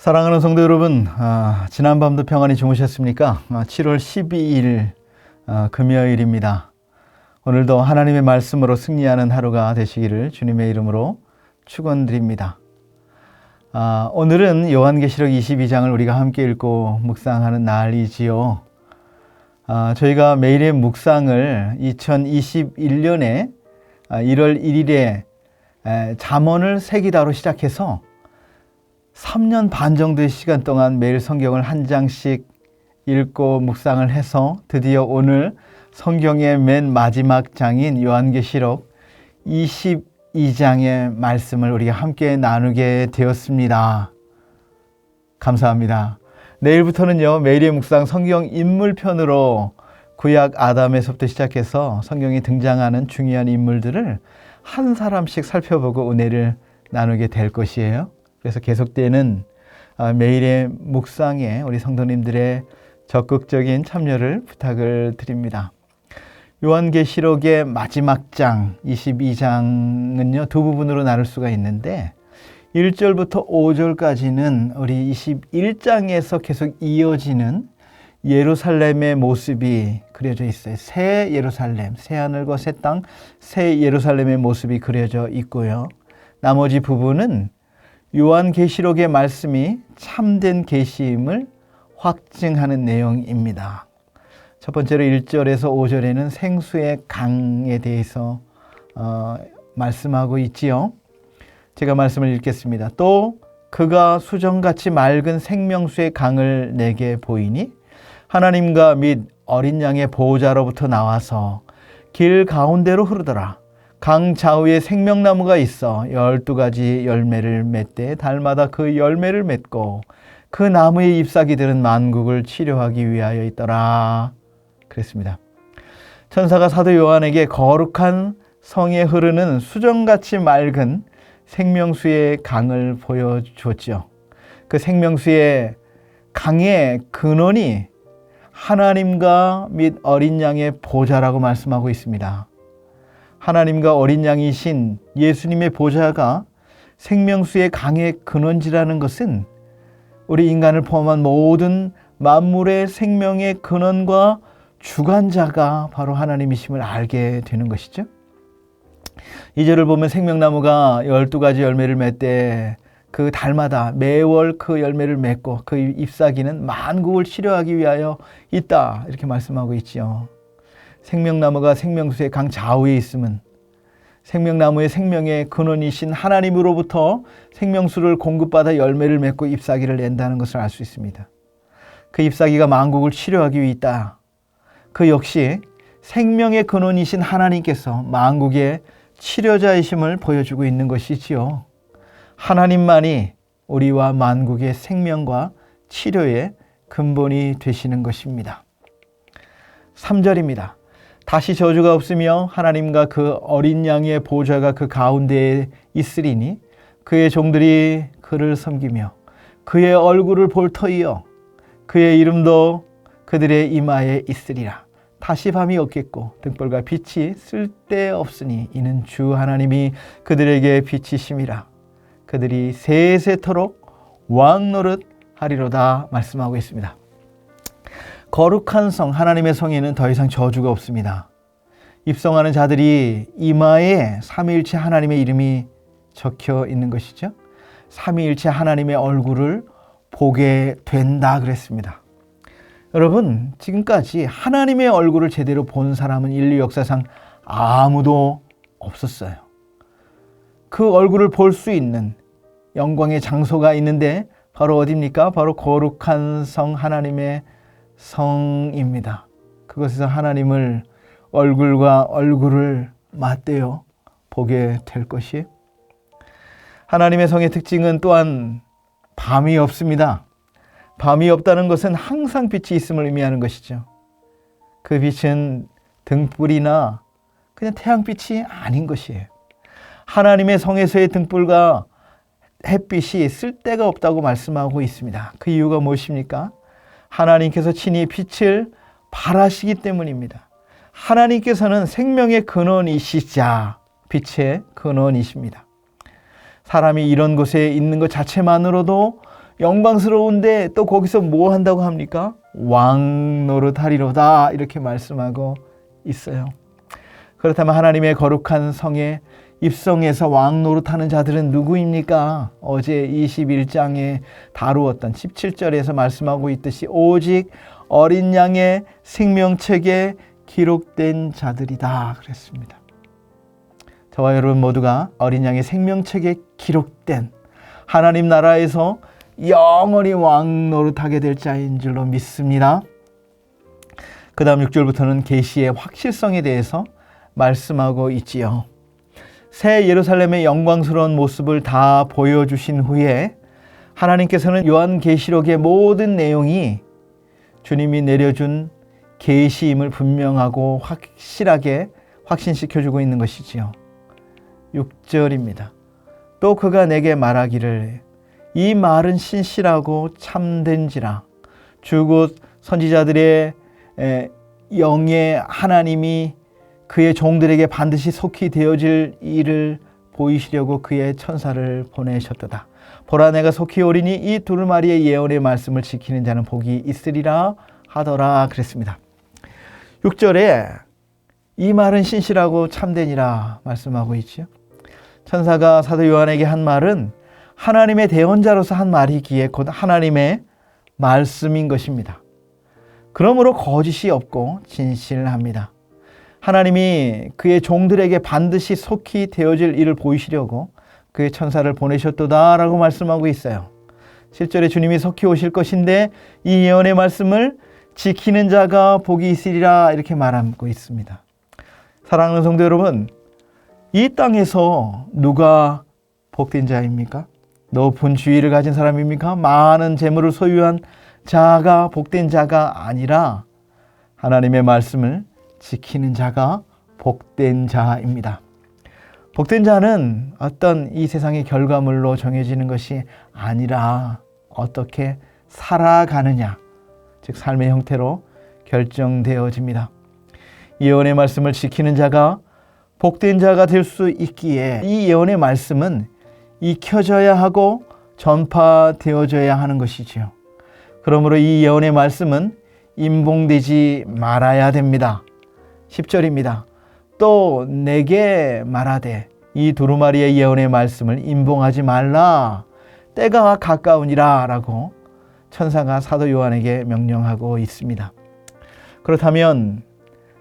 사랑하는 성도 여러분, 지난밤도 평안히 주무셨습니까? 7월 12일 금요일입니다. 오늘도 하나님의 말씀으로 승리하는 하루가 되시기를 주님의 이름으로 축원드립니다. 오늘은 요한계시록 22장을 우리가 함께 읽고 묵상하는 날이지요. 저희가 매일의 묵상을 2021년에 1월 1일에 잠언을 새기다로 시작해서 3년 반 정도의 시간 동안 매일 성경을 한 장씩 읽고 묵상을 해서 드디어 오늘 성경의 맨 마지막 장인 요한계시록 22장의 말씀을 우리가 함께 나누게 되었습니다. 감사합니다. 내일부터는요, 매일의 묵상 성경 인물편으로 구약 아담에서부터 시작해서 성경에 등장하는 중요한 인물들을 한 사람씩 살펴보고 은혜를 나누게 될 것이에요. 그래서 계속되는 매일의 묵상에 우리 성도님들의 적극적인 참여를 부탁을 드립니다. 요한계시록의 마지막 장 22장은요 두 부분으로 나눌 수가 있는데 1절부터 5절까지는 우리 21장에서 계속 이어지는 예루살렘의 모습이 그려져 있어요. 새 예루살렘, 새 하늘과 새 땅, 새 예루살렘의 모습이 그려져 있고요. 나머지 부분은 요한계시록의 말씀이 참된 계시임을 확증하는 내용입니다. 첫 번째로 1절에서 5절에는 생수의 강에 대해서 말씀하고 있지요. 제가 말씀을 읽겠습니다. 또 그가 수정같이 맑은 생명수의 강을 내게 보이니 하나님과 및 어린 양의 보호자로부터 나와서 길 가운데로 흐르더라. 강 좌우에 생명나무가 있어 12가지 열매를 맺되 달마다 그 열매를 맺고 그 나무의 잎사귀들은 만국을 치료하기 위하여 있더라. 그랬습니다. 천사가 사도 요한에게 거룩한 성에 흐르는 수정같이 맑은 생명수의 강을 보여주었죠. 그 생명수의 강의 근원이 하나님과 및 어린 양의 보좌라고 말씀하고 있습니다. 하나님과 어린 양이신 예수님의 보좌가 생명수의 강의 근원지라는 것은 우리 인간을 포함한 모든 만물의 생명의 근원과 주관자가 바로 하나님이심을 알게 되는 것이죠. 2절을 보면 생명나무가 12가지 열매를 맺되 그 달마다 매월 그 열매를 맺고 그 잎사귀는 만국을 치료하기 위하여 있다. 이렇게 말씀하고 있지요. 생명나무가 생명수의 강 좌우에 있으면 생명나무의 생명의 근원이신 하나님으로부터 생명수를 공급받아 열매를 맺고 잎사귀를 낸다는 것을 알 수 있습니다. 그 잎사귀가 만국을 치료하기 위해 있다. 그 역시 생명의 근원이신 하나님께서 만국의 치료자이심을 보여주고 있는 것이지요. 하나님만이 우리와 만국의 생명과 치료의 근본이 되시는 것입니다. 3절입니다. 다시 저주가 없으며 하나님과 그 어린 양의 보좌가 그 가운데에 있으리니 그의 종들이 그를 섬기며 그의 얼굴을 볼 터이요 그의 이름도 그들의 이마에 있으리라. 다시 밤이 없겠고 등불과 빛이 쓸데없으니 이는 주 하나님이 그들에게 빛이심이라. 그들이 세세토록 왕 노릇 하리로다 말씀하고 있습니다. 거룩한 성, 하나님의 성에는 더 이상 저주가 없습니다. 입성하는 자들이 이마에 삼위일체 하나님의 이름이 적혀 있는 것이죠. 삼위일체 하나님의 얼굴을 보게 된다 그랬습니다. 여러분, 지금까지 하나님의 얼굴을 제대로 본 사람은 인류 역사상 아무도 없었어요. 그 얼굴을 볼 수 있는 영광의 장소가 있는데 바로 어디입니까? 바로 거룩한 성 하나님의 성입니다. 그것에서 하나님을 얼굴과 얼굴을 맞대어 보게 될 것이 하나님의 성의 특징은 또한 밤이 없습니다. 밤이 없다는 것은 항상 빛이 있음을 의미하는 것이죠. 그 빛은 등불이나 그냥 태양빛이 아닌 것이에요. 하나님의 성에서의 등불과 햇빛이 쓸데가 없다고 말씀하고 있습니다. 그 이유가 무엇입니까? 하나님께서 친히 빛을 발하시기 때문입니다. 하나님께서는 생명의 근원이시자 빛의 근원이십니다. 사람이 이런 곳에 있는 것 자체만으로도 영광스러운데 또 거기서 뭐 한다고 합니까? 왕 노릇하리로다 이렇게 말씀하고 있어요. 그렇다면 하나님의 거룩한 성에 입성해서 왕 노릇하는 자들은 누구입니까? 어제 21장에 다루었던 17절에서 말씀하고 있듯이 오직 어린 양의 생명책에 기록된 자들이다 그랬습니다. 저와 여러분 모두가 어린 양의 생명책에 기록된 하나님 나라에서 영원히 왕 노릇하게 될 자인 줄로 믿습니다. 그 다음 6절부터는 계시의 확실성에 대해서 말씀하고 있지요. 새 예루살렘의 영광스러운 모습을 다 보여주신 후에 하나님께서는 요한계시록의 모든 내용이 주님이 내려준 계시임을 분명하고 확실하게 확신시켜주고 있는 것이지요. 6절입니다. 또 그가 내게 말하기를 이 말은 신실하고 참된지라 주 곧 선지자들의 영의 하나님이 그의 종들에게 반드시 속히 되어질 일을 보이시려고 그의 천사를 보내셨도다. 보라 내가 속히 오리니 이 두루마리의 예언의 말씀을 지키는 자는 복이 있으리라 하더라 그랬습니다. 6절에 이 말은 신실하고 참되니라 말씀하고 있죠. 천사가 사도 요한에게 한 말은 하나님의 대언자로서 한 말이기에 곧 하나님의 말씀인 것입니다. 그러므로 거짓이 없고 진실합니다. 하나님이 그의 종들에게 반드시 속히 되어질 일을 보이시려고 그의 천사를 보내셨도다라고 말씀하고 있어요. 실제로 주님이 속히 오실 것인데 이 예언의 말씀을 지키는 자가 복이 있으리라 이렇게 말하고 있습니다. 사랑하는 성도 여러분, 이 땅에서 누가 복된 자입니까? 높은 지위를 가진 사람입니까? 많은 재물을 소유한 자가 복된 자가 아니라 하나님의 말씀을 지키는 자가 복된 자입니다. 복된 자는 어떤 이 세상의 결과물로 정해지는 것이 아니라 어떻게 살아가느냐, 즉 삶의 형태로 결정되어집니다. 예언의 말씀을 지키는 자가 복된 자가 될 수 있기에 이 예언의 말씀은 익혀져야 하고 전파되어져야 하는 것이지요. 그러므로 이 예언의 말씀은 임봉되지 말아야 됩니다. 10절입니다. 또 내게 말하되 이 두루마리의 예언의 말씀을 임봉하지 말라. 때가 가까우니라 라고 천사가 사도 요한에게 명령하고 있습니다. 그렇다면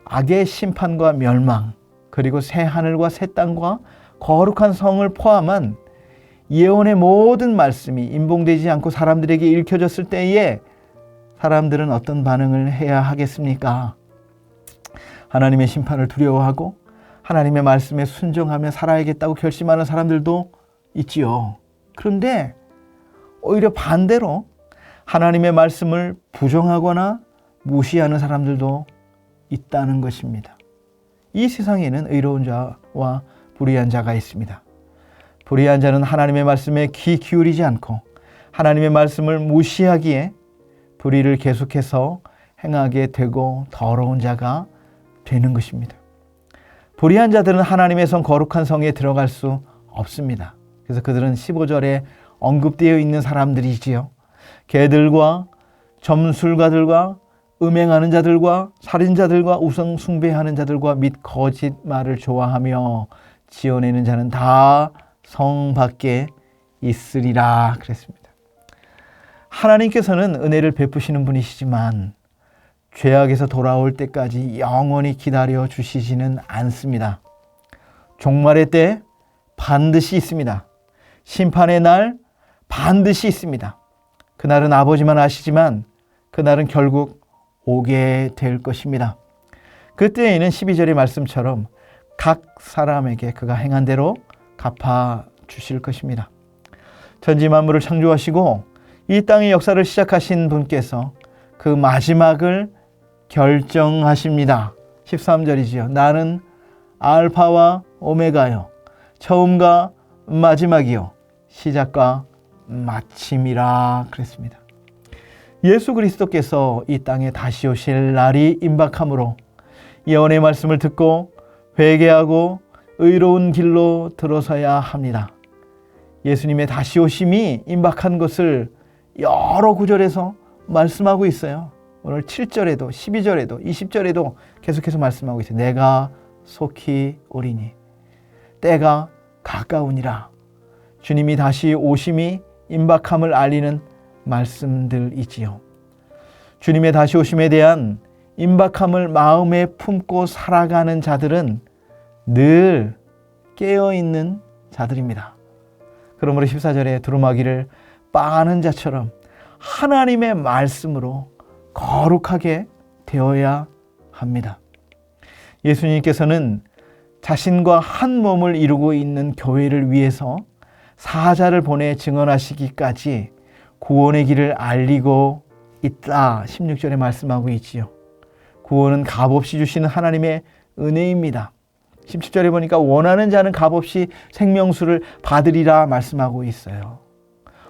악의 심판과 멸망, 그리고 새 하늘과 새 땅과 거룩한 성을 포함한 예언의 모든 말씀이 임봉되지 않고 사람들에게 읽혀졌을 때에 사람들은 어떤 반응을 해야 하겠습니까? 하나님의 심판을 두려워하고 하나님의 말씀에 순종하며 살아야겠다고 결심하는 사람들도 있지요. 그런데 오히려 반대로 하나님의 말씀을 부정하거나 무시하는 사람들도 있다는 것입니다. 이 세상에는 의로운 자와 불의한 자가 있습니다. 불의한 자는 하나님의 말씀에 귀 기울이지 않고 하나님의 말씀을 무시하기에 불의를 계속해서 행하게 되고 더러운 자가 되는 것입니다. 불의한 자들은 하나님의 성 거룩한 성에 들어갈 수 없습니다. 그래서 그들은 15절에 언급되어 있는 사람들이지요. 개들과 점술가들과 음행하는 자들과 살인자들과 우상 숭배하는 자들과 및 거짓말을 좋아하며 지어내는 자는 다 성 밖에 있으리라 그랬습니다. 하나님께서는 은혜를 베푸시는 분이시지만 죄악에서 돌아올 때까지 영원히 기다려 주시지는 않습니다. 종말의 때 반드시 있습니다. 심판의 날 반드시 있습니다. 그날은 아버지만 아시지만 그날은 결국 오게 될 것입니다. 그때에는 12절의 말씀처럼 각 사람에게 그가 행한 대로 갚아 주실 것입니다. 천지 만물을 창조하시고 이 땅의 역사를 시작하신 분께서 그 마지막을 결정하십니다. 13절이지요. 나는 알파와 오메가요, 처음과 마지막이요, 시작과 마침이라 그랬습니다. 예수 그리스도께서 이 땅에 다시 오실 날이 임박하므로 예언의 말씀을 듣고 회개하고 의로운 길로 들어서야 합니다. 예수님의 다시 오심이 임박한 것을 여러 구절에서 말씀하고 있어요. 오늘 7절에도 12절에도 20절에도 계속해서 말씀하고 있어요. 내가 속히 오리니 때가 가까우니라. 주님이 다시 오심이 임박함을 알리는 말씀들이지요. 주님의 다시 오심에 대한 임박함을 마음에 품고 살아가는 자들은 늘 깨어있는 자들입니다. 그러므로 14절에 두루마기를 빠는 자처럼 하나님의 말씀으로 거룩하게 되어야 합니다. 예수님께서는 자신과 한 몸을 이루고 있는 교회를 위해서 사자를 보내 증언하시기까지 구원의 길을 알리고 있다. 16절에 말씀하고 있지요. 구원은 값없이 주시는 하나님의 은혜입니다. 17절에 보니까 원하는 자는 값없이 생명수를 받으리라 말씀하고 있어요.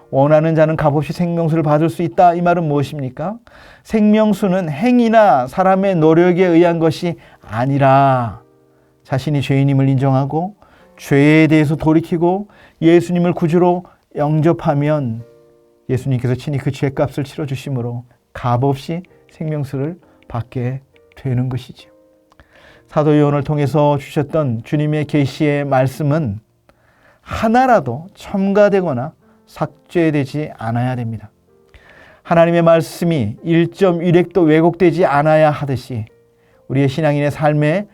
원하는 자는 값없이 생명수를 받을 수 있다. 이 말은 무엇입니까? 생명수는 행위나 사람의 노력에 의한 것이 아니라 자신이 죄인임을 인정하고 죄에 대해서 돌이키고 예수님을 구주로 영접하면 예수님께서 친히 그 죄값을 치러주심으로 값없이 생명수를 받게 되는 것이죠. 사도 요한을 통해서 주셨던 주님의 계시의 말씀은 하나라도 첨가되거나 삭제되지 않아야 됩니다. 하나님의 말씀이 1.1획도 왜곡되지 않아야 하듯이 우리의 신앙인의 삶의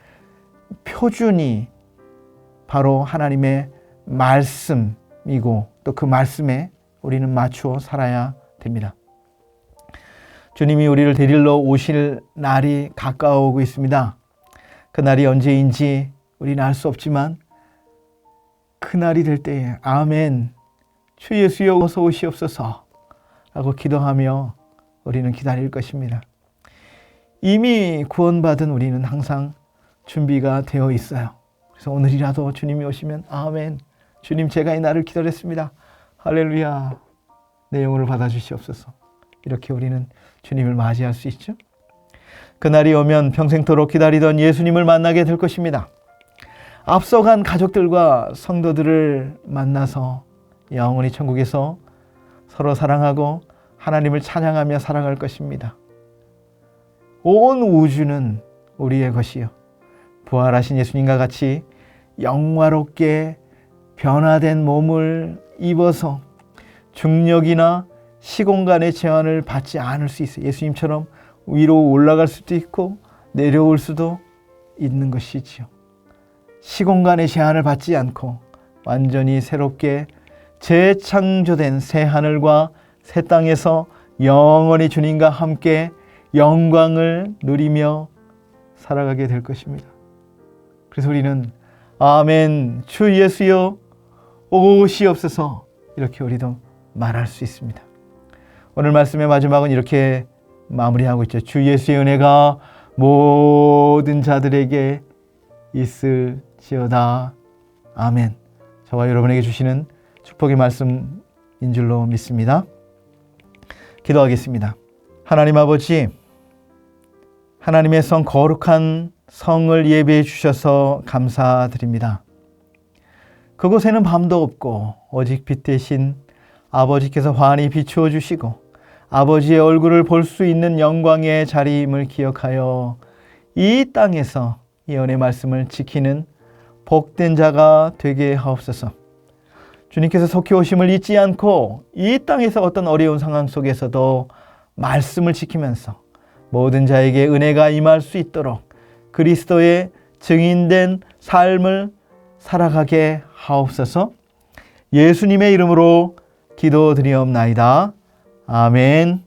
표준이 바로 하나님의 말씀이고 또 그 말씀에 우리는 맞추어 살아야 됩니다. 주님이 우리를 데리러 오실 날이 가까워오고 있습니다. 그 날이 언제인지 우리는 알 수 없지만 그 날이 될 때에 아멘, 주 예수여 어서 오시옵소서 라고 기도하며 우리는 기다릴 것입니다. 이미 구원받은 우리는 항상 준비가 되어 있어요. 그래서 오늘이라도 주님이 오시면 아멘, 주님 제가 이 날을 기다렸습니다. 할렐루야, 내 영혼을 받아주시옵소서. 이렇게 우리는 주님을 맞이할 수 있죠. 그날이 오면 평생토록 기다리던 예수님을 만나게 될 것입니다. 앞서간 가족들과 성도들을 만나서 영원히 천국에서 서로 사랑하고 하나님을 찬양하며 살아갈 것입니다. 온 우주는 우리의 것이요 부활하신 예수님과 같이 영화롭게 변화된 몸을 입어서 중력이나 시공간의 제한을 받지 않을 수 있어요. 예수님처럼 위로 올라갈 수도 있고 내려올 수도 있는 것이지요. 시공간의 제한을 받지 않고 완전히 새롭게 재창조된 새 하늘과 새 땅에서 영원히 주님과 함께 영광을 누리며 살아가게 될 것입니다. 그래서 우리는 아멘, 주 예수여 오시옵소서 이렇게 우리도 말할 수 있습니다. 오늘 말씀의 마지막은 이렇게 마무리하고 있죠. 주 예수의 은혜가 모든 자들에게 있을지어다. 아멘. 저와 여러분에게 주시는 축복의 말씀인 줄로 믿습니다. 기도하겠습니다. 하나님 아버지, 하나님의 성 거룩한 성을 예배해 주셔서 감사드립니다. 그곳에는 밤도 없고 오직 빛 대신 아버지께서 환히 비추어 주시고 아버지의 얼굴을 볼 수 있는 영광의 자리임을 기억하여 이 땅에서 예언의 말씀을 지키는 복된 자가 되게 하옵소서. 주님께서 속히 오심을 잊지 않고 이 땅에서 어떤 어려운 상황 속에서도 말씀을 지키면서 모든 자에게 은혜가 임할 수 있도록 그리스도의 증인된 삶을 살아가게 하옵소서. 예수님의 이름으로 기도드리옵나이다. 아멘.